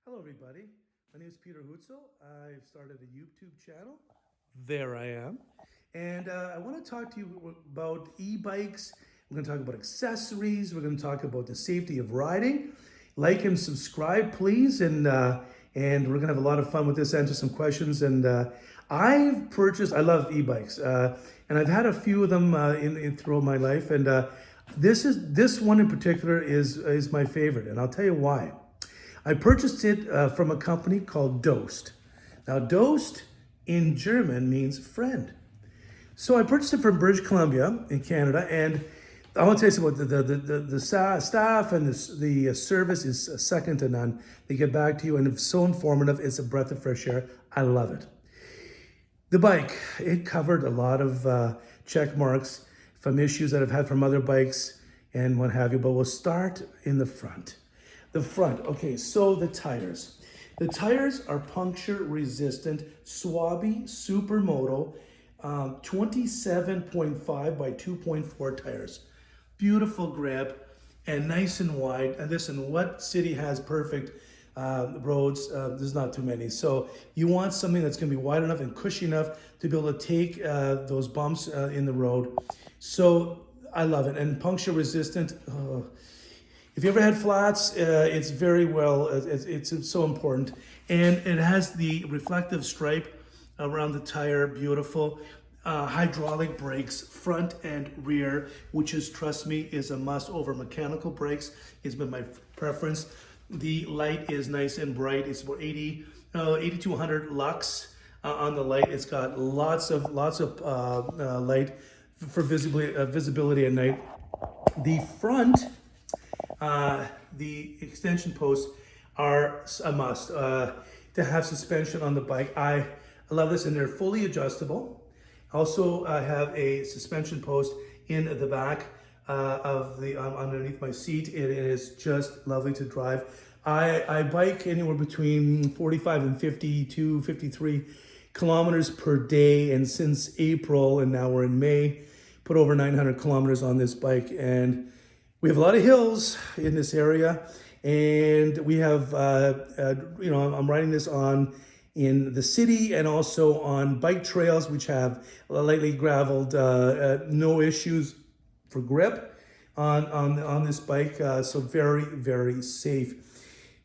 Hello, everybody. My name is Peter Hutzel. I've started a YouTube channel. There I am. And I want to talk to you about e-bikes. We're going to talk about accessories. We're going to talk about the safety of riding. Like and subscribe, please. And we're going to have a lot of fun with this, answer some questions. And I love e-bikes. And I've had a few of them throughout my life. And this one in particular is my favorite. And I'll tell you why. I purchased it from a company called Dost. Now, Dost in German means friend. So I purchased it from British Columbia in Canada, and I want to tell you something about the staff and the service is second to none. They get back to you, and it's so informative. It's a breath of fresh air. I love it. The bike, it covered a lot of check marks from issues that I've had from other bikes and what have you, but we'll start in the front. The front, okay, so the tires. The tires are puncture resistant, Swabi Supermoto 27.5 by 2.4 tires. Beautiful grip and nice and wide. And listen, what city has perfect roads? There's not too many. So you want something that's gonna be wide enough and cushy enough to be able to take those bumps in the road. So I love it. And puncture resistant, if you ever had flats, it's very well, it's so important. And it has the reflective stripe around the tire, beautiful. Hydraulic brakes, front and rear, which is, trust me, is a must over mechanical brakes. It's been my preference. The light is nice and bright. It's about 80 to 100 lux on the light. It's got lots of light for visibility at night. The front, the extension posts are a must to have suspension on the bike. I love this, and they're fully adjustable. Also, I have a suspension post in the back of the underneath my seat. It is just lovely to drive. I bike anywhere between 45 and 52, 53 kilometers per day, and since April, and now we're in May, put over 900 kilometers on this bike. And we have a lot of hills in this area, and we have, I'm riding this in the city and also on bike trails, which have lightly graveled, no issues for grip on this bike. So very, very safe.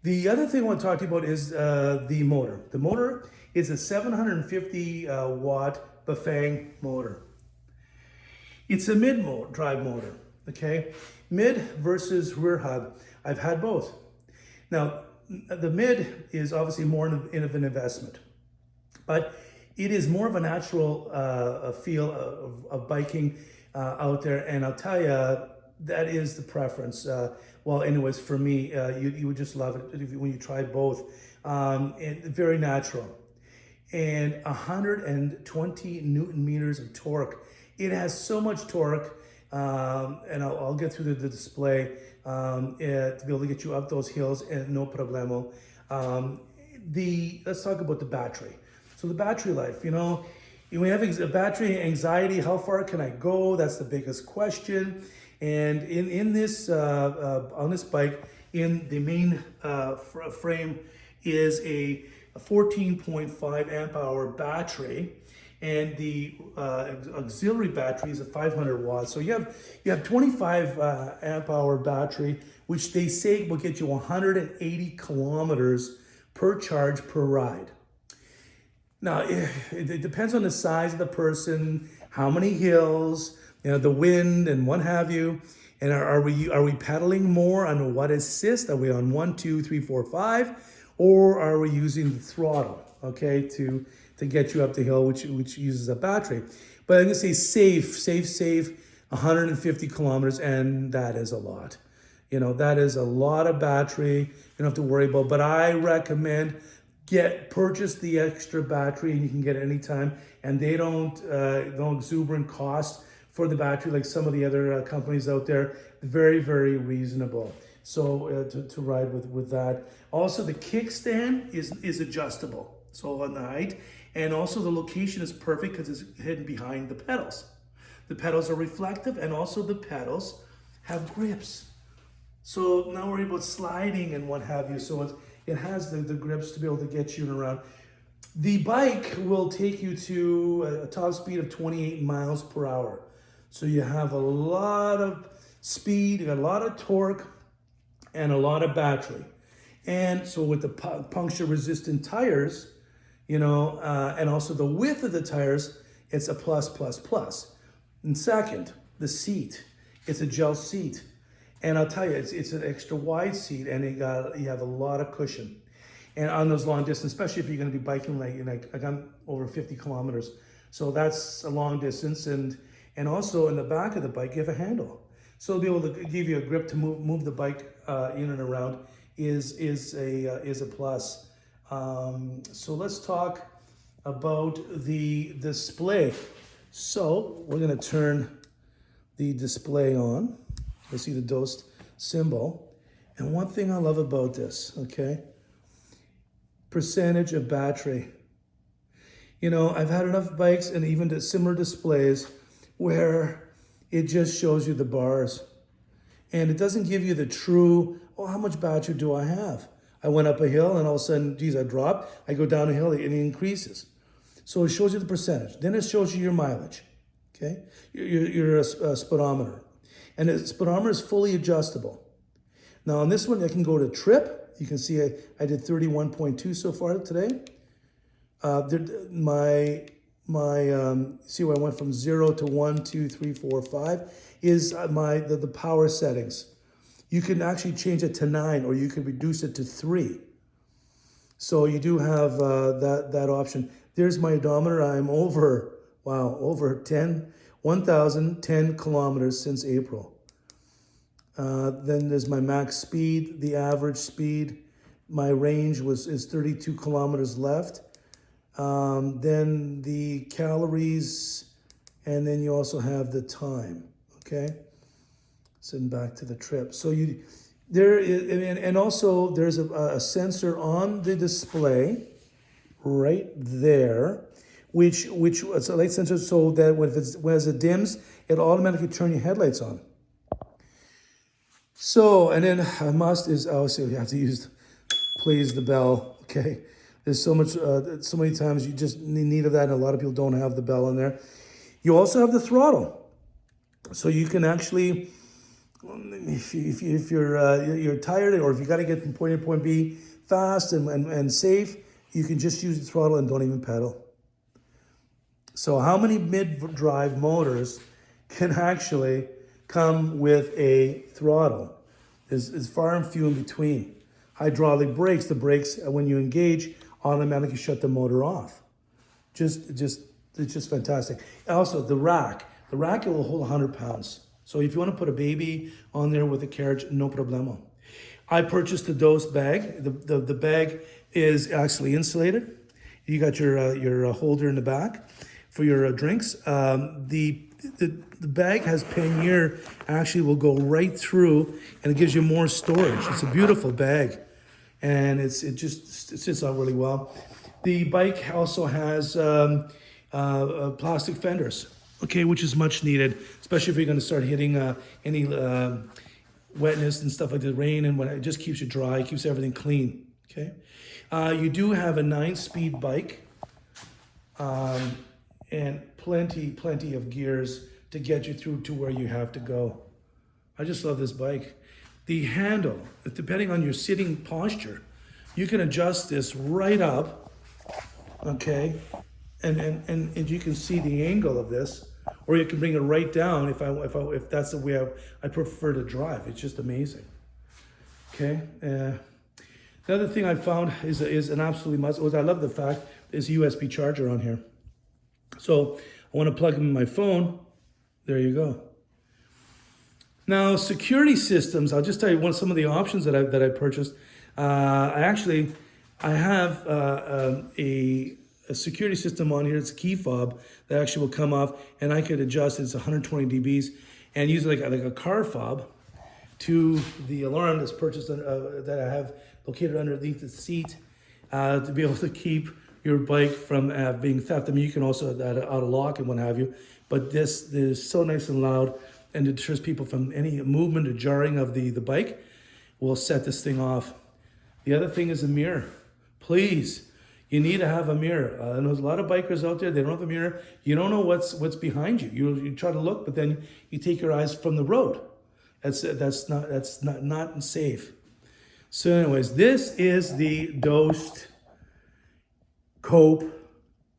The other thing I want to talk to you about is the motor. The motor is a 750 watt Bafang motor. It's a mid-drive motor, okay? Mid versus rear hub. I've had both. Now, the mid is obviously more of an investment, but it is more of a natural feel of biking out there. And I'll tell you, that is the preference. Well, anyways, for me, you would just love it when you try both. And very natural. And 120 Newton meters of torque. It has so much torque. And I'll get through the display to be able to get you up those hills, and no problemo. Let's talk about the battery. So the battery life, when you have battery anxiety, how far can I go? That's the biggest question. And in this on this bike, in the main frame is a 14.5 amp hour battery. And the auxiliary battery is a 500 watts. So you have 25 amp hour battery, which they say will get you 180 kilometers per charge per ride. Now, it depends on the size of the person, how many hills, the wind and what have you. And are we pedaling more on what assist? Are we on 1, 2, 3, 4, 5? Or are we using the throttle, okay, to get you up the hill, which uses a battery? But I'm gonna say safe, 150 kilometers, and that is a lot. That is a lot of battery. You don't have to worry about, but I recommend purchase the extra battery, and you can get it anytime. And they don't no exuberant cost for the battery like some of the other companies out there. Very, very reasonable. So to ride with that. Also, the kickstand is adjustable. So on the height, and also the location is perfect because it's hidden behind the pedals. The pedals are reflective, and also the pedals have grips. So now we're about sliding and what have you. So It has the grips to be able to get you around. The bike will take you to a top speed of 28 miles per hour. So you have a lot of speed, you got a lot of torque, and a lot of battery. And so with the puncture resistant tires, you know, and also the width of the tires, it's a plus, plus, plus. And second, the seat, it's a gel seat. And I'll tell you, it's an extra wide seat, and you have a lot of cushion. And on those long distance, especially if you're going to be biking like I'm over 50 kilometers. So that's a long distance. And also in the back of the bike, you have a handle. So to be able to give you a grip to move the bike in and around is a plus. So let's talk about the display. So we're going to turn the display on. You see the Dost symbol. And one thing I love about this, okay? Percentage of battery. You know, I've had enough bikes and even similar displays where it just shows you the bars. And it doesn't give you the true, oh, how much battery do I have? I went up a hill and all of a sudden, geez, I dropped. I go down a hill and it increases. So it shows you the percentage. Then it shows you your mileage, okay? Your speedometer. And the speedometer is fully adjustable. Now on this one, I can go to trip. You can see I did 31.2 so far today. See where I went from 0 to 1, 2, 3, 4, 5 is the power settings. You can actually change it to 9, or you can reduce it to 3. So you do have that option. There's my odometer. I'm over 1,010 kilometers since April. Then there's my max speed, the average speed. My range is 32 kilometers left. Then the calories, and then you also have the time, okay? Send back to the trip. So and also there's a sensor on the display right there, which it's a light sensor so that when it dims, it'll automatically turn your headlights on. So, and then a must is also you have to please the bell, okay? There's so many times you just need of that, and a lot of people don't have the bell in there. You also have the throttle. So you can actually, if you're tired, or if you got to get from point A to point B fast and safe, you can just use the throttle and don't even pedal. So how many mid-drive motors can actually come with a throttle? Is far and few in between. Hydraulic brakes, the brakes when you engage automatically shut the motor off. It's just fantastic. Also the rack it will hold 100 pounds. So if you want to put a baby on there with a carriage, no problemo. I purchased the Dost bag. The bag is actually insulated. You got your holder in the back for your drinks. The bag has pannier, actually will go right through, and it gives you more storage. It's a beautiful bag, and it sits out really well. The bike also has plastic fenders, okay, which is much needed, especially if you're going to start hitting any wetness and stuff like the rain, and when it just keeps you dry, it keeps everything clean. Okay, you do have a 9-speed bike, and plenty of gears to get you through to where you have to go. I just love this bike. The handle, depending on your sitting posture, you can adjust this right up, okay, and you can see the angle of this, or you can bring it right down if that's the way I prefer to drive. It's just amazing. Okay. The other thing I found is an absolutely must. I love the fact there's a USB charger on here. So I want to plug in my phone. There you go. Now, security systems. I'll just tell you some of the options that I purchased. I have a security system on here. It's a key fob that actually will come off, and I could adjust. It's 120 dBs, and use it like a car fob to the alarm that's purchased that I have located underneath the seat to be able to keep your bike from being theft. I mean, you can also auto lock and what have you, but this is so nice and loud and deters people from any movement or jarring of the bike. Will set this thing off. The other thing is a mirror. Please, you need to have a mirror. And there's a lot of bikers out there, they don't have a mirror. You don't know what's behind you. You try to look, but then you take your eyes from the road. That's not safe. So anyways, this is the Dost Kope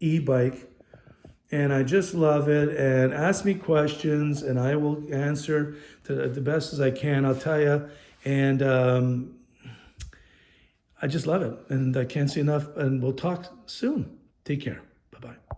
e-bike, and I just love it. And ask me questions and I will answer to the best as I can, I'll tell you. And I just love it, and I can't say enough, and we'll talk soon. Take care. Bye-bye.